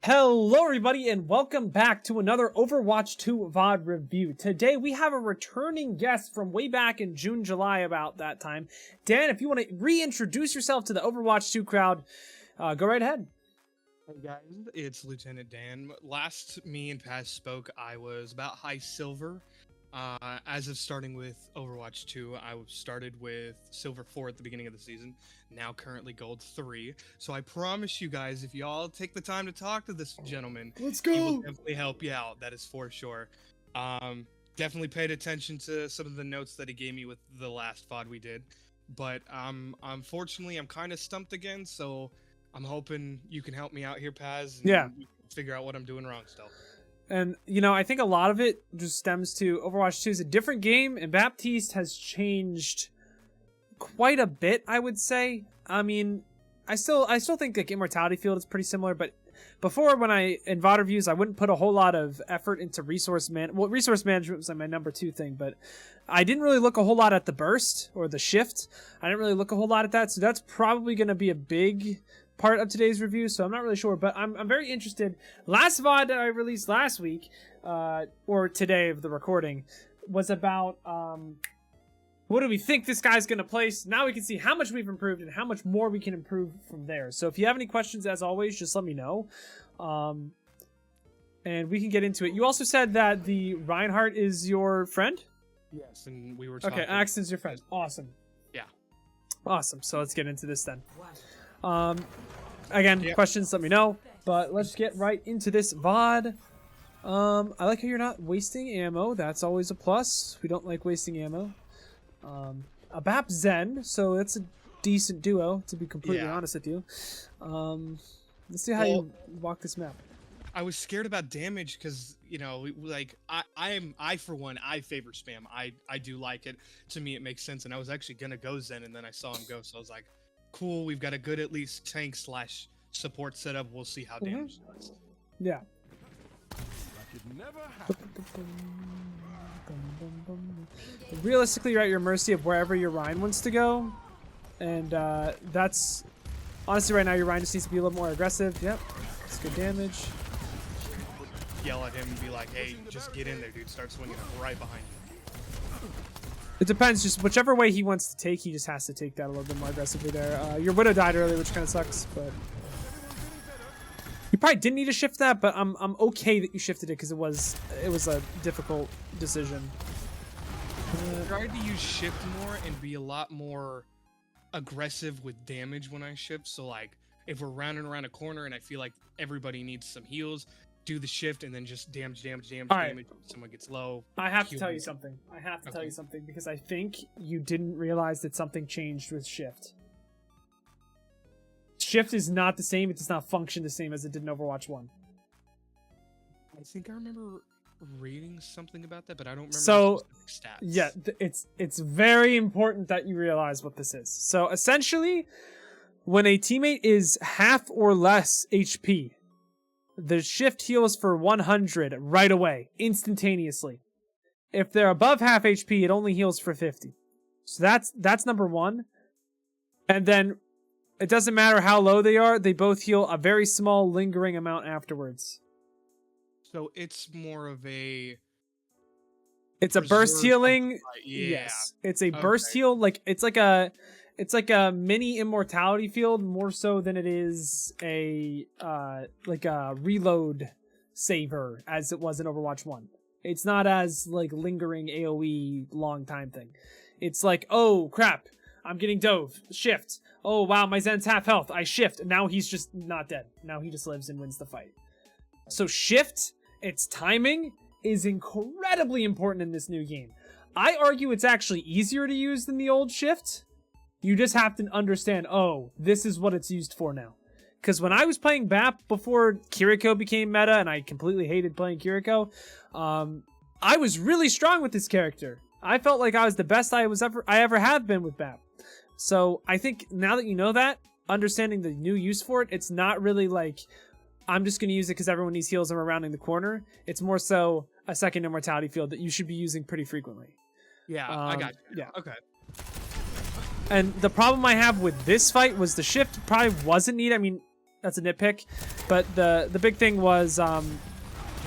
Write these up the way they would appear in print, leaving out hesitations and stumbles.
Hello everybody and welcome back to another Overwatch 2 VOD review. Today we have a returning guest from way back in June, July about that time. Dan, if you want to reintroduce yourself to the Overwatch 2 crowd, go right ahead. Hey guys, it's Lieutenant Dan. Last me and Paz spoke, I was about high silver. As of starting with Overwatch 2, I started with silver 4 at the beginning of the season, now currently gold 3. So I promise you guys, if y'all take the time to talk to this gentleman, Let's he will definitely help you out, that is for sure. Definitely paid attention to some of the notes that he gave me with the last VOD we did, but unfortunately I'm kind of stumped again, so I'm hoping you can help me out here, Paz, and figure out what I'm doing wrong still. And, you know, I think a lot of it just stems to Overwatch 2 is a different game, and Baptiste has changed quite a bit, I would say. I mean, I still think like Immortality Field is pretty similar, but before, when in VOD reviews, I wouldn't put a whole lot of effort into resource management was like my number 2 thing, but I didn't really look a whole lot at the burst or the shift. I didn't really look a whole lot at that, so that's probably going to be a big part of today's review, so I'm not really sure, but I'm very interested. Last VOD that I released last week, or today of the recording, was about what do we think this guy's gonna place. Now we can see how much we've improved and how much more we can improve from there. So if you have any questions, as always, just let me know, and we can get into it. You also said that the Reinhardt is your friend? Yes, and we were talking. Okay, Axton's your friend. Awesome. Yeah. Awesome, so let's get into this then. Again, questions, let me know, but let's get right into this VOD. I like how you're not wasting ammo. That's always a plus. We don't like wasting ammo. A Bap Zen, so that's a decent duo, to be completely honest with you. Let's see how you walk this map. I was scared about damage because, you know, like I for one, I favor spam. I do like it. To me, it makes sense, and I was actually gonna go Zen, and then I saw him go, so I was like, cool, we've got a good at least tank slash support setup. We'll see how damage does. Yeah. Realistically, you're at your mercy of wherever your Rein wants to go, and that's honestly right now your Rein just needs to be a little more aggressive. Yep, it's good damage. Yell at him and be like, hey, just get in there, dude. Start swinging up right behind you. It depends, just whichever way he wants to take, he just has to take that a little bit more aggressively there. Your Widow died earlier, which kind of sucks, but you probably didn't need to shift that, but I'm okay that you shifted it because it was a difficult decision. I tried to use shift more and be a lot more aggressive with damage when I shift. So like if we're rounding around a corner and I feel like everybody needs some heals, do the shift and then just damage. Someone gets low. I have to tell you something. Because I think you didn't realize that something changed with shift. Shift is not the same. It does not function the same as it did in Overwatch 1. I think I remember reading something about that, but I don't remember so, the specific stats. Yeah, it's very important that you realize what this is. So essentially, when a teammate is half or less HP, the shift heals for 100 right away, instantaneously. If they're above half HP, it only heals for 50. So that's number 1. And then it doesn't matter how low they are, they both heal a very small lingering amount afterwards. So it's more of a... It's a burst healing. Yeah. Yes. It's a burst heal. Like it's like a mini immortality field more so than it is a like a reload saver as it was in Overwatch 1. It's not as like lingering AoE long time thing. It's like, oh crap, I'm getting dove. Shift. Oh wow, my Zen's half health. I shift. And now he's just not dead. Now he just lives and wins the fight. So shift, its timing is incredibly important in this new game. I argue it's actually easier to use than the old shift. You just have to understand, oh, this is what it's used for now. Because when I was playing BAP before Kiriko became meta, and I completely hated playing Kiriko, I was really strong with this character. I felt like I was the best I ever have been with BAP. So I think now that you know that, understanding the new use for it, it's not really like, I'm just going to use it because everyone needs heals and we're rounding the corner. It's more so a second immortality field that you should be using pretty frequently. Yeah, I got you. Yeah. Okay. And the problem I have with this fight was the shift probably wasn't needed. I mean, that's a nitpick. But the big thing was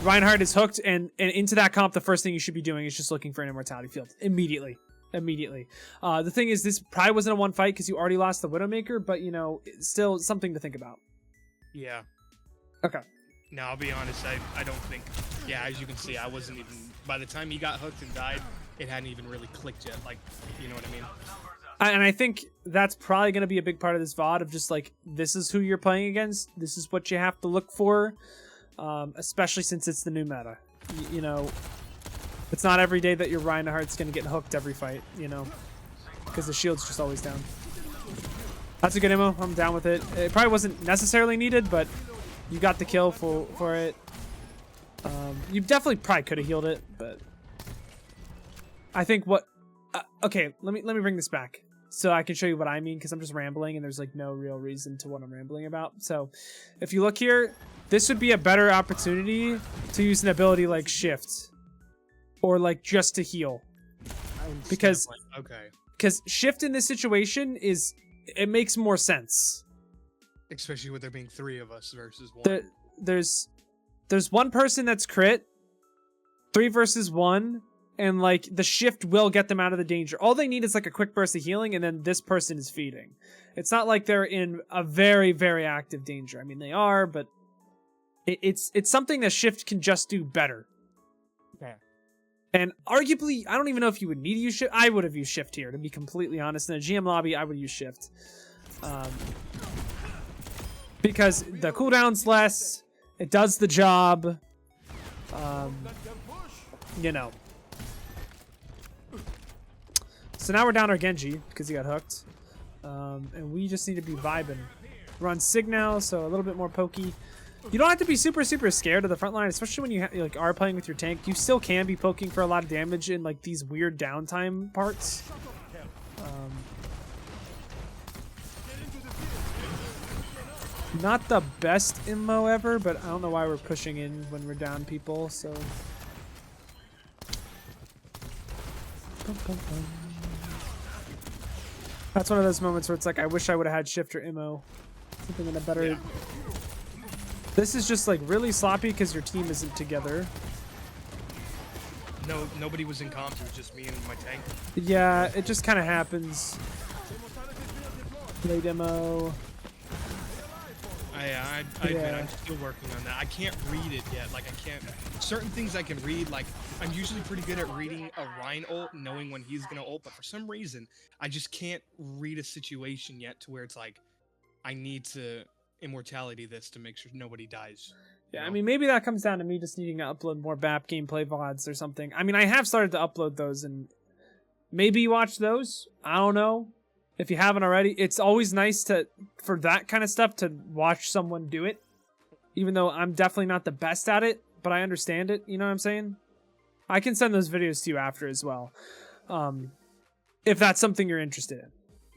Reinhardt is hooked, and into that comp, the first thing you should be doing is just looking for an immortality field immediately. The thing is, this probably wasn't a one fight because you already lost the Widowmaker, but you know, it's still something to think about. Yeah. Okay. No, I'll be honest. I don't think. Yeah, as you can see, I wasn't even. By the time he got hooked and died, it hadn't even really clicked yet. Like, you know what I mean? And I think that's probably going to be a big part of this VOD of just like, this is who you're playing against. This is what you have to look for, especially since it's the new meta. You know, it's not every day that your Reinhardt's going to get hooked every fight, you know, because the shield's just always down. That's a good ammo. I'm down with it. It probably wasn't necessarily needed, but you got the kill for it. You definitely probably could have healed it, but I think what... okay, let me bring this back so I can show you what I mean, because I'm just rambling and there's like no real reason to what I'm rambling about. So if you look here, this would be a better opportunity to use an ability like Shift or like just to heal, because Shift in this situation it makes more sense, especially with there being 3 of us versus 1. There's one person that's crit, 3 versus 1. And, like, the Shift will get them out of the danger. All they need is, like, a quick burst of healing, and then this person is feeding. It's not like they're in a very, very active danger. I mean, they are, but it's something that Shift can just do better. Okay. And arguably, I don't even know if you would need to use Shift. I would have used Shift here, to be completely honest. In a GM lobby, I would use Shift. Because the cooldown's less, it does the job, you know. So now we're down our Genji because he got hooked, and we just need to be vibing. We're on Sig now, so a little bit more pokey. You don't have to be super scared of the front line, especially when you like are playing with your tank. You still can be poking for a lot of damage in like these weird downtime parts. Not the best immo ever, but I don't know why we're pushing in when we're down people. So. That's one of those moments where it's like, I wish I would have had Shift or Immo. Something in a better... Yeah. This is just like really sloppy because your team isn't together. No, nobody was in comms. It was just me and my tank. Yeah, it just kind of happens. Late Immo. I admit, I'm still working on that. I can't read it yet. Like, I can't... Certain things I can read, like, I'm usually pretty good at reading a Rein ult, knowing when he's going to ult, but for some reason, I just can't read a situation yet to where it's like, I need to immortality this to make sure nobody dies. Yeah, I mean, maybe that comes down to me just needing to upload more BAP gameplay VODs or something. I mean, I have started to upload those, and maybe you watch those. I don't know. If you haven't already, it's always nice for that kind of stuff to watch someone do it. Even though I'm definitely not the best at it, but I understand it. You know what I'm saying? I can send those videos to you after as well. If that's something you're interested in.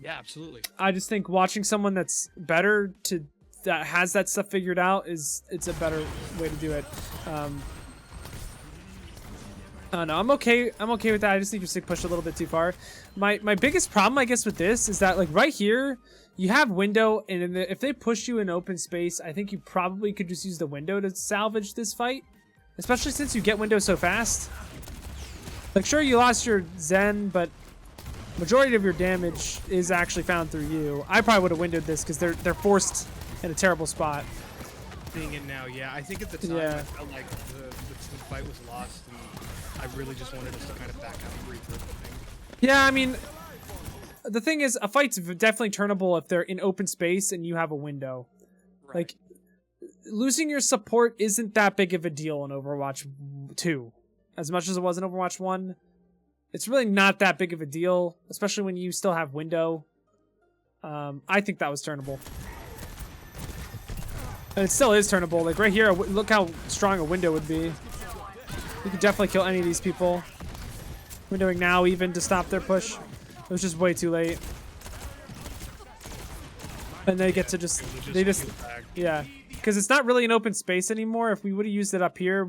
Yeah, absolutely. I just think watching someone that's better that has that stuff figured out it's a better way to do it. No, I'm okay with that. I just think your stick pushed a little bit too far. My biggest problem, I guess, with this is that, like, right here, you have window, and if they push you in open space, I think you probably could just use the window to salvage this fight, especially since you get window so fast. Like, sure, you lost your Zen, but majority of your damage is actually found through you. I probably would have windowed this because they're forced in a terrible spot. Seeing it now, yeah. I think at the time I felt like the fight was lost, and I really just wanted us to kind of back out and regroup, I think. Yeah, I mean, the thing is, a fight's definitely turnable if they're in open space and you have a window. Right. Like, losing your support isn't that big of a deal in Overwatch 2. As much as it was in Overwatch 1. It's really not that big of a deal, especially when you still have window. I think that was turnable. And it still is turnable. Like, right here, look how strong a window would be. You could definitely kill any of these people. Windowing now even to stop their push. It was just way too late. And they get to just yeah. Because it's not really an open space anymore. If we would have used it up here,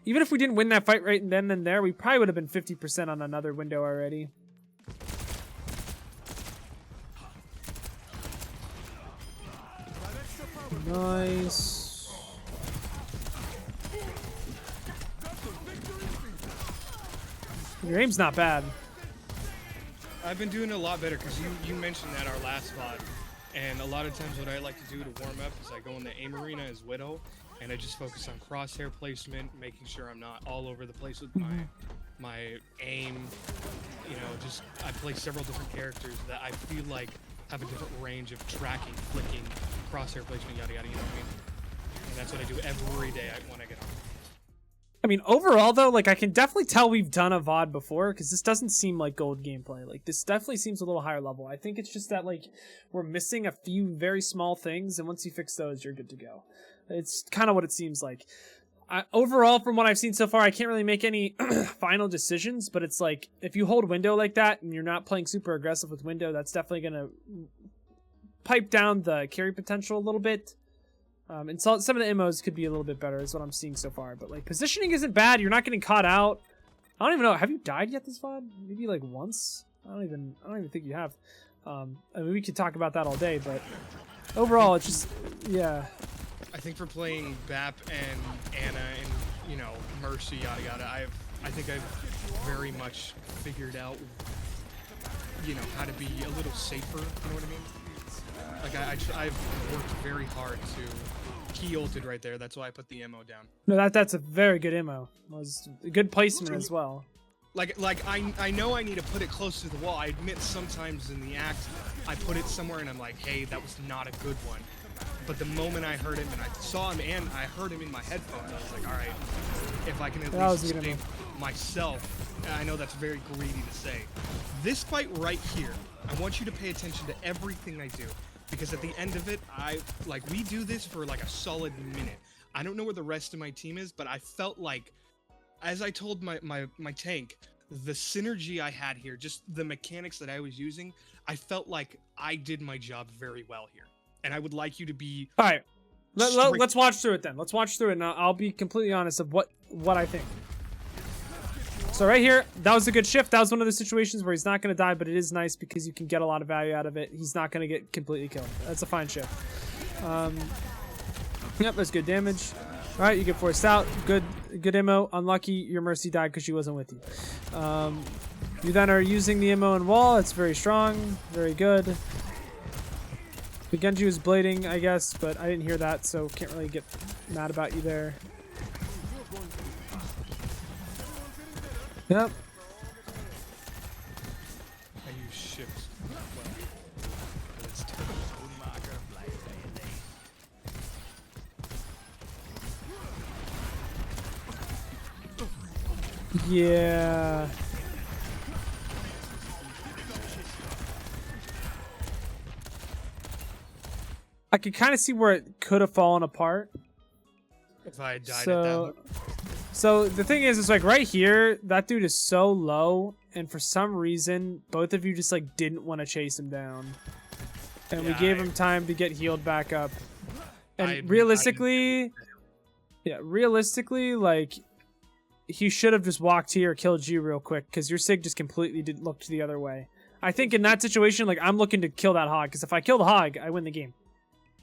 even if we didn't win that fight right then and there, we probably would have been 50% on another window already. Nice. Your aim's not bad. I've been doing a lot better because you mentioned that our last VOD, and a lot of times what I like to do to warm up is I go in the aim arena as Widow, and I just focus on crosshair placement, making sure I'm not all over the place with my aim. You know, just I play several different characters that I feel like have a different range of tracking, flicking, crosshair placement, yada yada. You know what I mean? And that's what I do every day when I get on. I mean, overall, though, like, I can definitely tell we've done a VOD before, because this doesn't seem like gold gameplay. Like, this definitely seems a little higher level. I think it's just that, like, we're missing a few very small things, and once you fix those, you're good to go. It's kind of what it seems like. Overall, from what I've seen so far, I can't really make any final decisions, but it's like, if you hold window like that, and you're not playing super aggressive with window, that's definitely going to pipe down the carry potential a little bit. And so some of the MOs could be a little bit better is what I'm seeing so far. But, like, positioning isn't bad. You're not getting caught out. I don't even know. Have you died yet this VOD? Maybe, like, once? I don't even think you have. I mean, we could talk about that all day, but overall, it's just, yeah. I think for playing BAP and Ana and, you know, Mercy, yada yada, I think I've very much figured out, you know, how to be a little safer, you know what I mean? Like, I've worked very hard to... He ulted right there. That's why I put the ammo down. No, that's a very good ammo. It was a good placement as well. Like I know I need to put it close to the wall. I admit sometimes in the act I put it somewhere and I'm like, hey, that was not a good one. But the moment I heard him and I saw him and I heard him in my headphones, I was like, all right, if I can at least save myself. I know that's very greedy to say. This fight right here, I want you to pay attention to everything I do. Because at the end of it, we do this for like a solid minute. I don't know where the rest of my team is, but I felt like, as I told my tank, the synergy I had here, just the mechanics that I was using, I felt like I did my job very well here. And I would like you to be... All right, let's watch through it then. Let's watch through it, and I'll be completely honest of what I think. So right here, that was a good shift. That was one of the situations where he's not going to die, but it is nice because you can get a lot of value out of it. He's not going to get completely killed. That's a fine shift. Yep, that's good damage. All right, you get forced out. Good ammo. Unlucky, your Mercy died because she wasn't with you. You then are using the ammo and wall. It's very strong. Very good. The Genji was blading, I guess, but I didn't hear that, so can't really get mad about you there. Yep. I use shift. Yeah. I could kind of see where it could have fallen apart. If I had died at that. So the thing is like right here, that dude is so low, and for some reason, both of you just like didn't want to chase him down, and we gave him time to get healed back up. And realistically, like he should have just walked here, killed you real quick, because your Sig just completely didn't look the other way. I think in that situation, like I'm looking to kill that hog, because if I kill the hog, I win the game.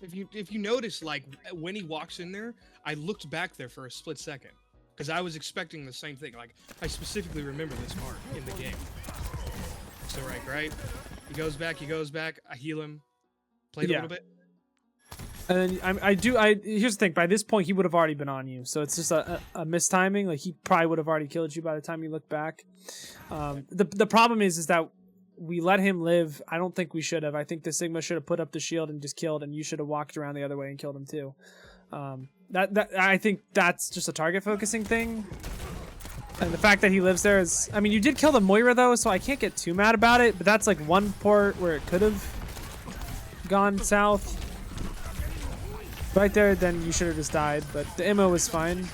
If you notice, like when he walks in there, I looked back there for a split second. Because I was expecting the same thing. Like, I specifically remember this part in the game. So, right? He goes back, I heal him, played a little bit. And then here's the thing, by this point, he would have already been on you. So it's just a mistiming. Like, he probably would have already killed you by the time you look back. The problem is that we let him live. I don't think we should have. I think the Sigma should have put up the shield and just killed, and you should have walked around the other way and killed him too. I think that's just a target focusing thing, and the fact that he lives there is, I mean, you did kill the Moira though, so I can't get too mad about it, but that's like one port where it could have gone south right there. Then you should have just died, but the ammo was fine.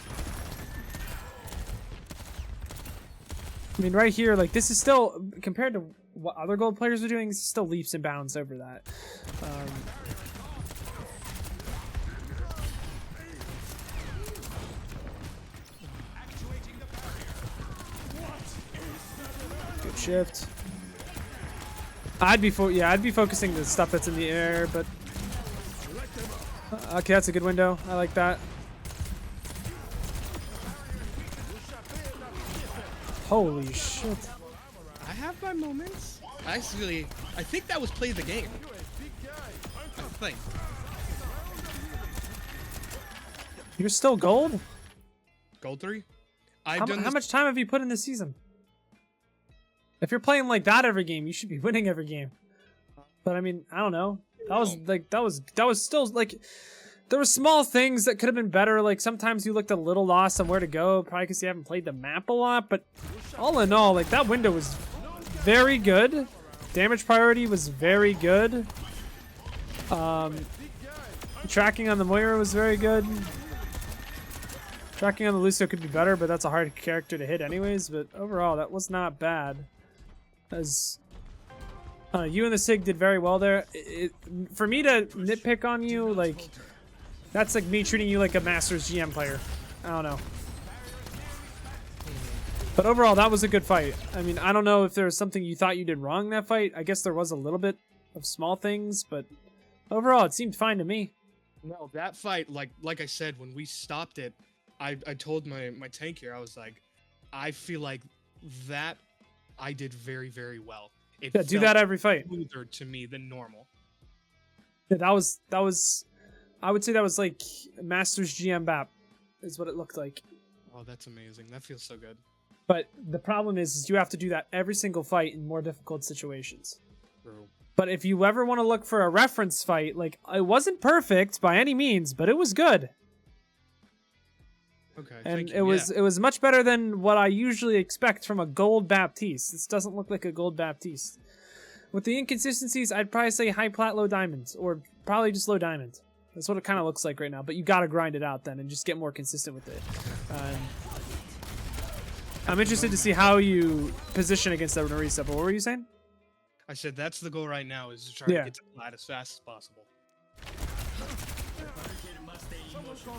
I mean, right here, like this is still, compared to what other gold players are doing, this is still leaps and bounds over that. Shift. I'd be focusing the stuff that's in the air, but Okay, that's a good window. I like that. Holy shit. I have my moments. I think that was play the game. I think. You're still gold? Gold 3? How much time have you put in this season? If you're playing like that every game, you should be winning every game. But I mean, I don't know. That was still like, there were small things that could have been better. Like sometimes you looked a little lost on where to go, probably because you haven't played the map a lot. But all in all, like that window was very good. Damage priority was very good. Tracking on the Moira was very good. Tracking on the Lucio could be better, but that's a hard character to hit anyways. But overall, that was not bad. As you and the Sig did very well there. For me to nitpick on you, like, that's like me treating you like a Masters GM player. I don't know. But overall, that was a good fight. I mean, I don't know if there was something you thought you did wrong in that fight. I guess there was a little bit of small things, but overall, it seemed fine to me. No, that fight, like I said, when we stopped it, I told my tank here, I was like, I feel like that I did very, very well. Yeah, do that every fight. Smoother to me than normal. Yeah, that was. I would say that was like Masters GM BAP, is what it looked like. Oh, that's amazing. That feels so good. But the problem is you have to do that every single fight in more difficult situations. True. But if you ever want to look for a reference fight, like, it wasn't perfect by any means, but it was good. Okay. And it was much better than what I usually expect from a gold Baptiste. This doesn't look like a gold Baptiste. With the inconsistencies, I'd probably say high plat, low diamond, or probably just low diamond. That's what it kind of looks like right now. But you got to grind it out then and just get more consistent with it. I'm interested to see how you position against that Narisa. But what were you saying? I said that's the goal right now, is to try to get to plat as fast as possible.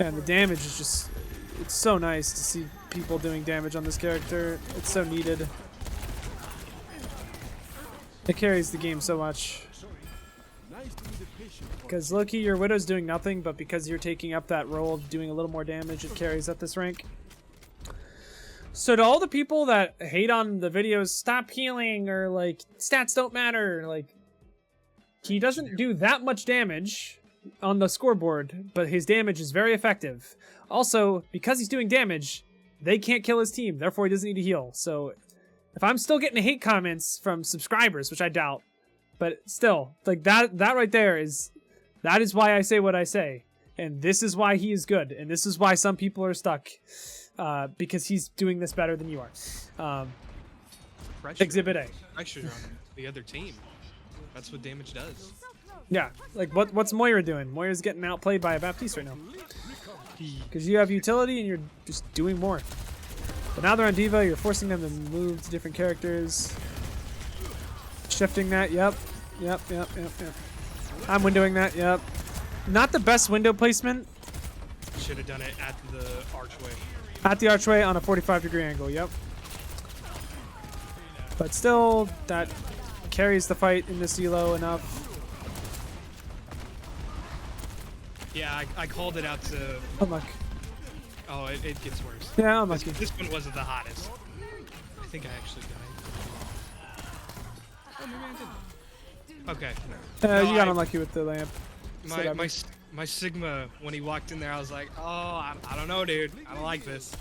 Yeah, and the damage is just... It's so nice to see people doing damage on this character. It's so needed. It carries the game so much. Because low-key, your Widow's doing nothing, but because you're taking up that role of doing a little more damage, it carries at this rank. So to all the people that hate on the videos, stop healing, or like, stats don't matter, like, he doesn't do that much damage on the scoreboard, but his damage is very effective. Also, because he's doing damage, they can't kill his team, therefore he doesn't need to heal. So if I'm still getting hate comments from subscribers, which I doubt, but still, like that right there that is why I say what I say. And this is why he is good, and this is why some people are stuck. Because he's doing this better than you are. Exhibit A. Pressure on the other team. That's what damage does. Yeah, like what's Moira doing? Moira's getting outplayed by a Baptiste right now. Because you have utility and you're just doing more. But now they're on D.Va, you're forcing them to move to different characters. Shifting that, yep. I'm windowing that, yep. Not the best window placement. Should have done it at the archway. At the archway on a 45-degree angle, yep. But still, that carries the fight in this elo enough. Yeah, I called it out to... Unluck. Oh, it gets worse. Yeah, unlucky. This one wasn't the hottest. I think I actually died. Oh, maybe I didn't. Okay. No, You got unlucky with the lamp. My Sigma, when he walked in there, I was like, oh, I don't know, dude. I don't like this.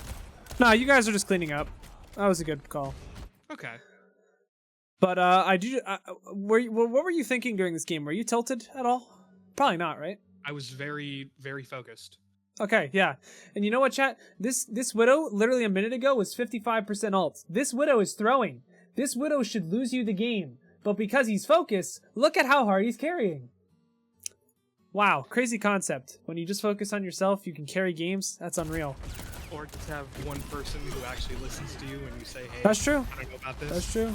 No, you guys are just cleaning up. That was a good call. Okay. But what were you thinking during this game? Were you tilted at all? Probably not, right? I was very, very focused. Okay, yeah. And you know what, chat? This Widow, literally a minute ago, was 55% ult. This Widow is throwing. This Widow should lose you the game. But because he's focused, look at how hard he's carrying. Wow, crazy concept. When you just focus on yourself, you can carry games. That's unreal. Or just have one person who actually listens to you when you say, hey, that's true. I don't know about this. That's true.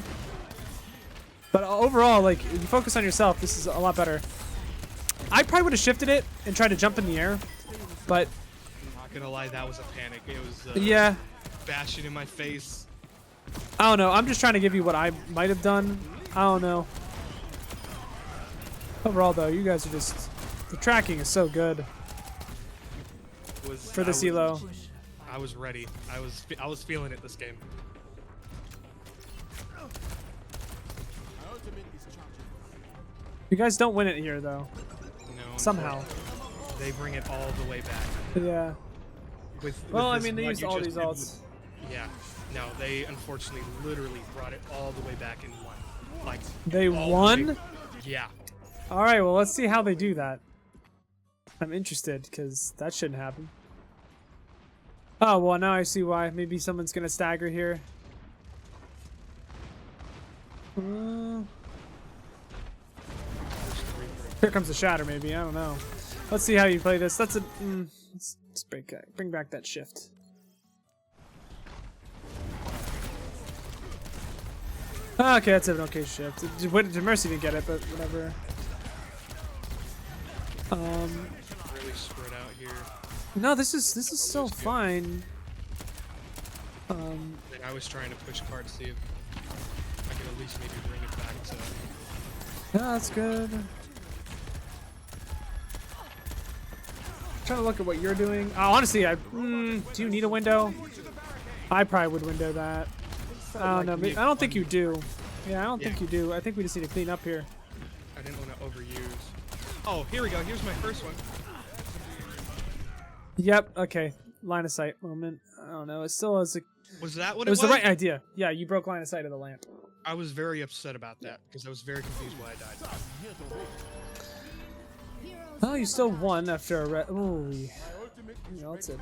But overall, like, if you focus on yourself, this is a lot better. I probably would have shifted it and tried to jump in the air, but... I'm not gonna lie, that was a panic. It was, yeah. bashing in my face. I don't know. I'm just trying to give you what I might have done. I don't know. Overall, though, you guys are just... The tracking is so good. for the CeeLo. I was ready. I was feeling it this game. You guys don't win it here though. No. Somehow. They bring it all the way back. Yeah. Well, I mean, they used all these ults. Yeah. No, they unfortunately literally brought it all the way back and won. Like they won? Yeah. All right, well, let's see how they do that. I'm interested because that shouldn't happen. Oh, well, now I see why. Maybe someone's going to stagger here. Here comes the shatter, maybe. I don't know. Let's see how you play this. That's a... let's bring back that shift. Okay, that's an okay shift. Mercy didn't get it, but whatever. Really spread out here. No, this is still fine. And I was trying to push card to see if I could at least maybe bring it back to. Yeah, that's good. Trying to look at what you're doing. Honestly, do you need a window? I probably would window that. I don't know. I don't think you do. Yeah, I don't think you do. I think we just need to clean up here. I didn't want to overuse. Oh, here we go. Here's my first one. Yep. Okay. Line of sight moment. I don't know. It still is. Was that what it was? The right idea. Yeah, you broke line of sight of the lamp. I was very upset about that because I was very confused why I died. Oh, you still won after a holy melted.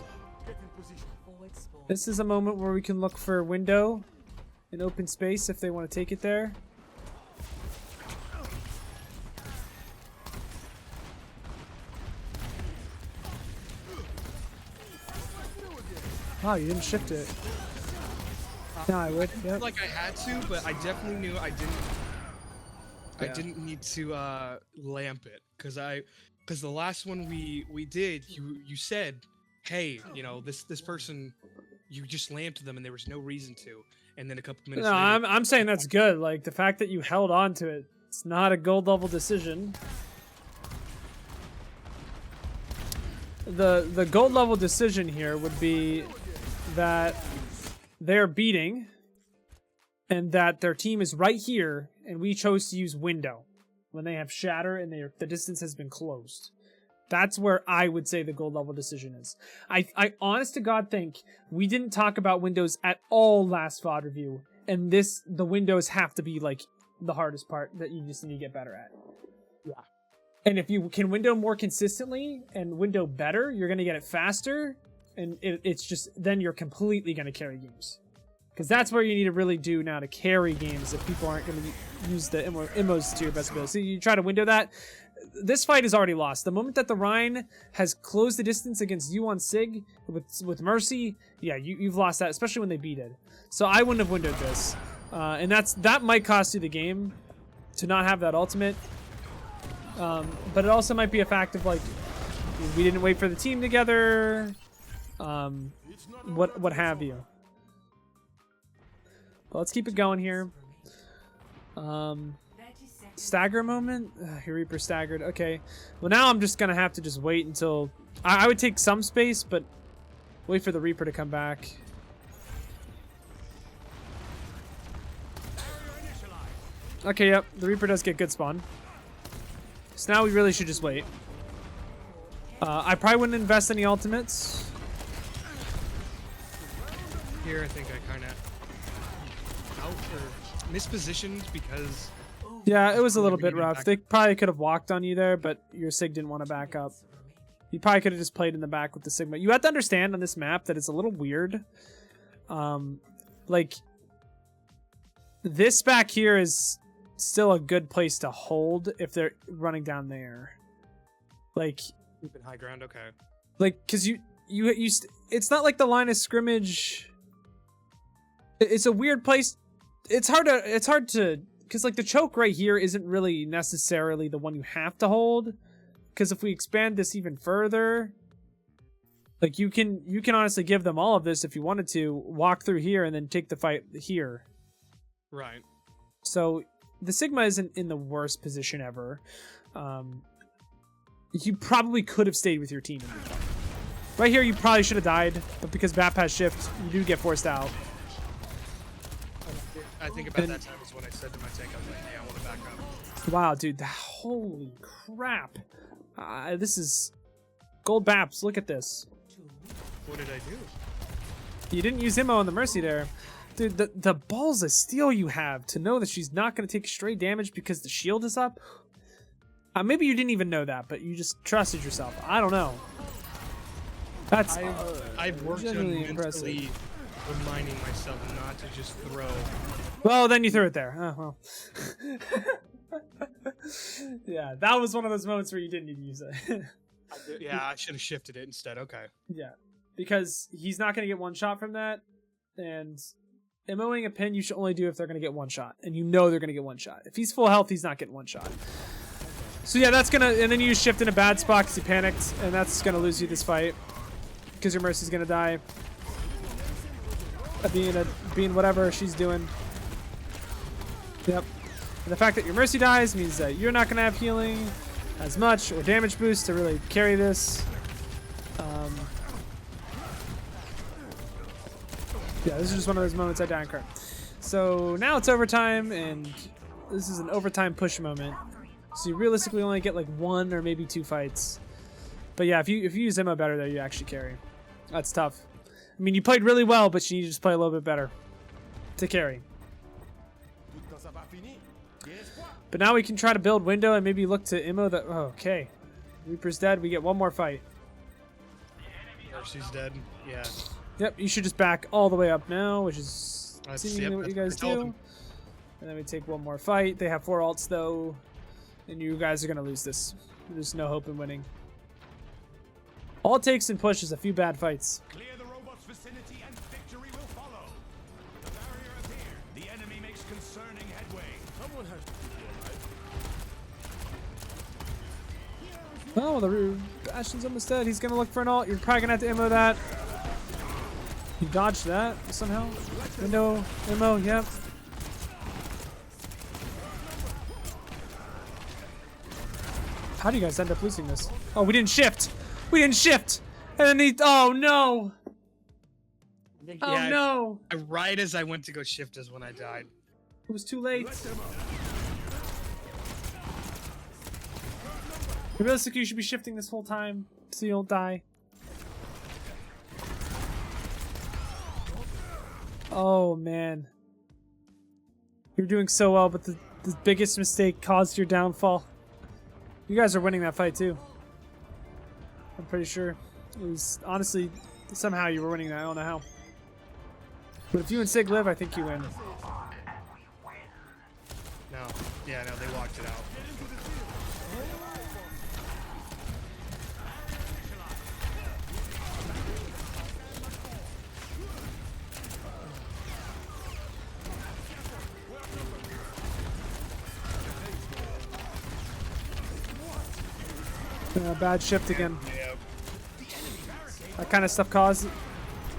This is a moment where we can look for a window in open space if they want to take it there. Oh, you didn't shift it. No, I would. I feel like I had to, but I definitely knew I didn't. I didn't need to lamp it because the last one we did, you said, hey, you know, this person, you just lamped them and there was no reason to, and then a couple minutes. No, later, I'm saying that's good. Like the fact that you held on to it, it's not a gold level decision. The gold level decision here would be that they're beating and that their team is right here and we chose to use window when they have shatter and the distance has been closed. That's where I would say the gold level decision is. I honest to God think we didn't talk about windows at all last VOD review, and the windows have to be like the hardest part that you just need to get better at. Yeah. And if you can window more consistently and window better, you're going to get it faster. And it's just, then you're completely going to carry games. Because that's where you need to really do now to carry games if people aren't going to use the immos to your best ability. So you try to window that. This fight is already lost. The moment that the Rein has closed the distance against you on Sig with Mercy, yeah, you've lost that, especially when they beat it. So I wouldn't have windowed this. And that might cost you the game to not have that ultimate. But it also might be a fact of like, we didn't wait for the team together. What have you. But let's keep it going here. Stagger moment? Your Reaper staggered. Okay. Well, now I'm just gonna have to just wait until... I would take some space, but wait for the Reaper to come back. Okay, yep. The Reaper does get good spawn. So now we really should just wait. I probably wouldn't invest any ultimates. Here, I think I kind of out or mispositioned because. Yeah, it was a little bit rough. They probably could have walked on you there, but your Sig didn't want to back up. You probably could have just played in the back with the Sigma. You have to understand on this map that it's a little weird. Like, this back here is still a good place to hold if they're running down there. Like, keeping high ground, okay. Like, cause you it's not like the line of scrimmage. It's a weird place. It's hard to, cause like the choke right here isn't really necessarily the one you have to hold. Cause if we expand this even further, like you can honestly give them all of this if you wanted to, walk through here and then take the fight here. Right. So the Sigma isn't in the worst position ever. You probably could have stayed with your team in the fight. Right here, you probably should have died, but because Bap has shift, you do get forced out. I think about that time is when I said to my tank, I was like, yeah, I want to back up. Wow, dude, holy crap. This is gold Baps. Look at this. What did I do? You didn't use Immo on the Mercy there. Dude, the balls of steel you have to know that she's not going to take stray damage because the shield is up. Maybe you didn't even know that, but you just trusted yourself. I don't know. That's I've worked on genuinely mentally reminding myself not to just throw. Well, then you threw it there. Oh, well. Yeah, that was one of those moments where you didn't need to use it. Yeah, I should have shifted it instead. Okay. Yeah, because he's not going to get one shot from that, and MOing a pin you should only do if they're going to get one shot, and you know they're going to get one shot. If he's full health, he's not getting one shot. So yeah, that's gonna, and then you shift in a bad spot because he panicked, and that's gonna lose you this fight because your Mercy's gonna die. Being whatever she's doing. Yep. And the fact that your Mercy dies means that you're not gonna have healing as much or damage boost to really carry this. Yeah, this is just one of those moments I die and cry. So now it's overtime, and this is an overtime push moment. So you realistically only get like 1 or maybe 2 fights. But yeah, if you use Immo better there, you actually carry. That's tough. I mean, you played really well, but you need to just play a little bit better to carry. But now we can try to build window and maybe look to Immo that. Oh, okay. Reaper's dead. We get one more fight. Mercy's dead. Yeah. Yep, you should just back all the way up now, which is seemingly what you guys do. Him. And then we take one more fight. They have 4 ults though. And you guys are going to lose this. There's no hope in winning. All it takes in push is a few bad fights. Clear the robot's vicinity and victory will follow. The barrier appeared. The enemy makes concerning headway. Someone has to be alive. Oh, the Bastion's almost dead. He's going to look for an ult. You're probably going to have to Immo that. You dodged that somehow. Window, Immo, yep. How do you guys end up losing this? Oh, we didn't shift. We didn't shift. And then he. Oh no. Oh Yeah, no. Right as I went to go shift is when I died. It was too late. Realistically, you should be shifting this whole time so you don't die. Oh man. You're doing so well, but the biggest mistake caused your downfall. You guys are winning that fight too. I'm pretty sure. It was honestly somehow you were winning that. I don't know how. But if you and Sig live, I think you win. No. Yeah, no, they walked it out. Bad shift again. Yeah. That kind of stuff causes.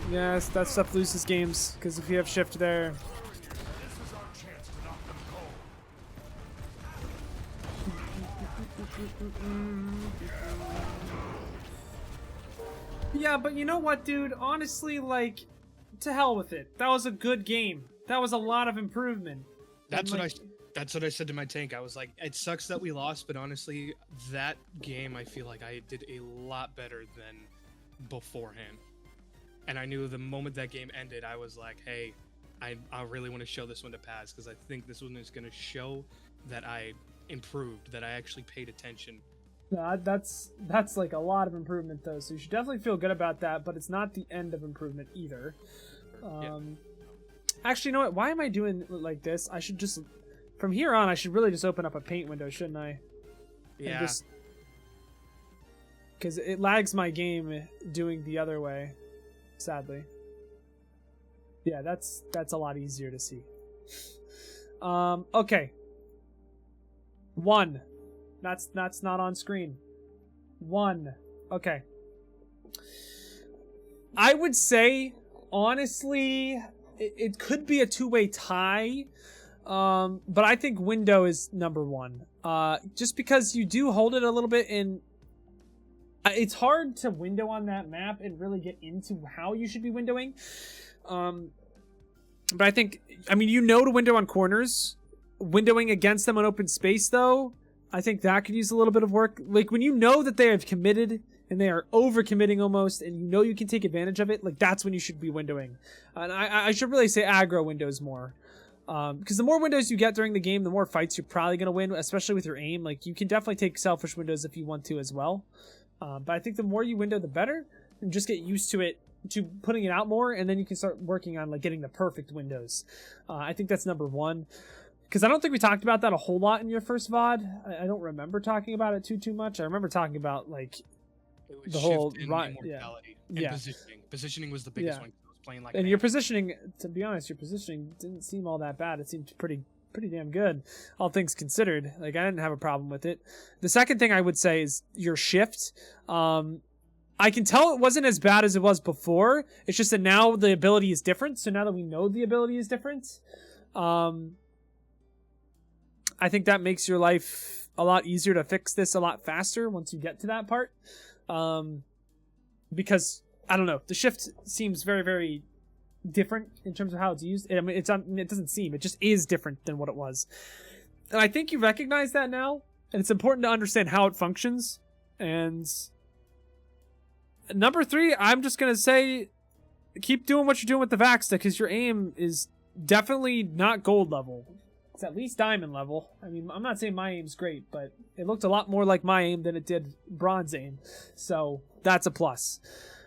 Yes, that stuff loses games because if you have shift there. Yeah, but you know what, dude? Honestly, like, to hell with it. That was a good game. That was a lot of improvement. That's what I said to my tank. I was like, it sucks that we lost, but honestly, that game I feel like I did a lot better than beforehand. And I knew the moment that game ended, I was like, hey, I really want to show this one to Paz because I think this one is going to show that I improved, that I actually paid attention. That's like a lot of improvement though, so you should definitely feel good about that, but it's not the end of improvement either. Actually, you know what? Why am I doing like this? I should just, from here on, I should really just open up a paint window, shouldn't I? Yeah. Because it lags my game doing the other way, sadly. Yeah, that's a lot easier to see. Okay. 1. That's not on screen. 1. Okay. I would say, honestly, it could be a 2-way tie. But I think window is number 1. Just because you do hold it a little bit in... It's hard to window on that map and really get into how you should be windowing. But I think, I mean, you know to window on corners. Windowing against them on open space, though, I think that could use a little bit of work. Like, when you know that they have committed and they are over-committing almost, and you know you can take advantage of it, like, that's when you should be windowing. And I should really say aggro windows more. Because the more windows you get during the game, the more fights you're probably going to win, especially with your aim. Like, you can definitely take selfish windows if you want to as well. But I think the more you window, the better. And just get used to it, to putting it out more, and then you can start working on, like, getting the perfect windows. I think that's number one. Because I don't think we talked about that a whole lot in your first VOD. I don't remember talking about it too much. I remember talking about, like, the whole immortality and positioning. Positioning was the biggest one. I was playing like, and your positioning, to be honest, your positioning didn't seem all that bad. It seemed pretty damn good, all things considered. Like, I didn't have a problem with it. The second thing I would say is your shift. I can tell it wasn't as bad as it was before. It's just that now the ability is different. So now that we know the ability is different, I think that makes your life a lot easier to fix this a lot faster once you get to that part. Because, I don't know, the shift seems very, very different in terms of how it's used. I mean, it doesn't seem, it just is different than what it was. And I think you recognize that now, and it's important to understand how it functions. And number 3, I'm just going to say, keep doing what you're doing with the Vaxta, because your aim is definitely not gold level. It's at least diamond level. I mean, I'm not saying my aim's great, but it looked a lot more like my aim than it did bronze aim. So that's a plus.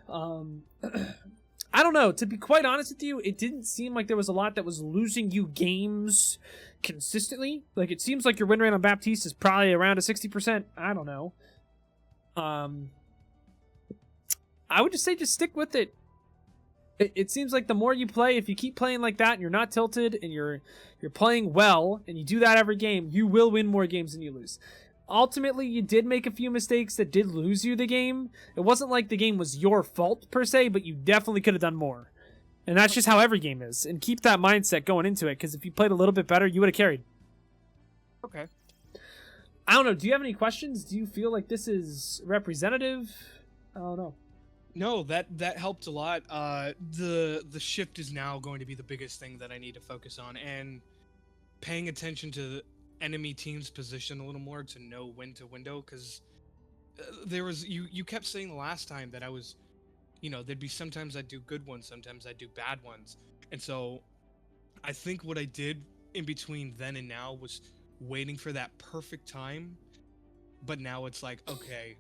I don't know. To be quite honest with you, it didn't seem like there was a lot that was losing you games consistently. Like, it seems like your win rate on Baptiste is probably around a 60%. I don't know. I would just say just stick with it. It seems like the more you play, if you keep playing like that and you're not tilted and you're playing well and you do that every game, you will win more games than you lose. Ultimately, you did make a few mistakes that did lose you the game. It wasn't like the game was your fault per se, but you definitely could have done more. And that's just how every game is. And keep that mindset going into it, because if you played a little bit better, you would have carried. Okay. I don't know. Do you have any questions? Do you feel like this is representative? I don't know. No, that helped a lot. The shift is now going to be the biggest thing that I need to focus on, and paying attention to the enemy team's position a little more to know when to window, because there was you kept saying the last time that I was, there'd be sometimes I'd do good ones, sometimes I'd do bad ones, and so I think what I did in between then and now was waiting for that perfect time, but now it's like, okay,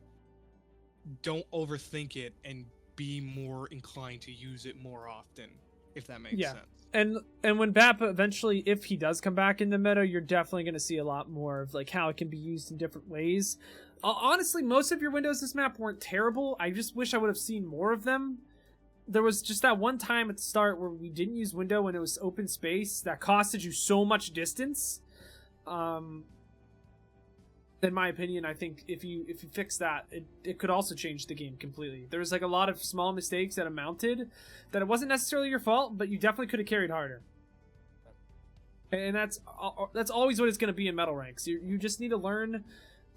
don't overthink it and be more inclined to use it more often, if that makes sense. And when Bap eventually, if he does come back in the meta, you're definitely going to see a lot more of like how it can be used in different ways. Honestly, most of your windows this map weren't terrible. I just wish I would have seen more of them. There was just that one time at the start where we didn't use window when it was open space that costed you so much distance. In my opinion, I think if you fix that, it could also change the game completely. There was like a lot of small mistakes that amounted that it wasn't necessarily your fault, but you definitely could have carried harder. And that's always what it's going to be in medal ranks. You just need to learn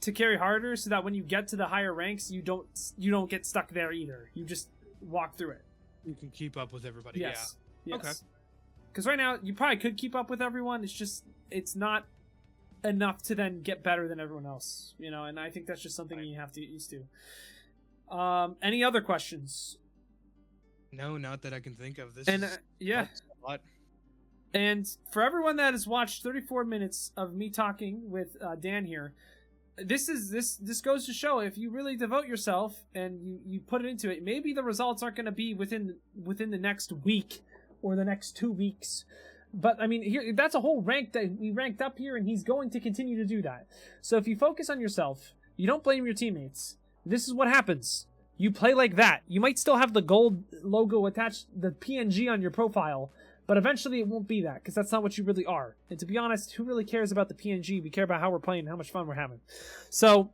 to carry harder so that when you get to the higher ranks, you don't get stuck there either. You just walk through it. You can keep up with everybody. Yes. Yeah. Okay. Because right now you probably could keep up with everyone. It's not enough to then get better than everyone else, and I think that's just something you have to get used to. Any other questions? No, not that I can think of. This and is yeah. A lot. And for everyone that has watched 34 minutes of me talking with Dan here, this goes to show if you really devote yourself and you put it into it, maybe the results aren't going to be within the next week or the next 2 weeks. But, I mean, here that's a whole rank that we ranked up here, and he's going to continue to do that. So if you focus on yourself, you don't blame your teammates, this is what happens. You play like that. You might still have the gold logo attached, the PNG on your profile, but eventually it won't be that, because that's not what you really are. And to be honest, who really cares about the PNG? We care about how we're playing and how much fun we're having. So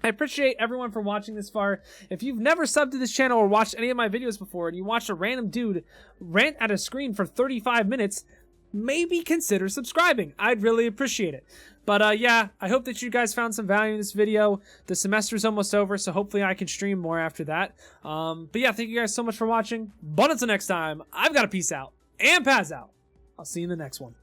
I appreciate everyone for watching this far. If you've never subbed to this channel or watched any of my videos before, and you watched a random dude rant at a screen for 35 minutes, maybe consider subscribing. I'd really appreciate it. But yeah, I hope that you guys found some value in this video. The semester's almost over, so hopefully I can stream more after that. But yeah, thank you guys so much for watching. But until next time, I've got to peace out and pass out. I'll see you in the next one.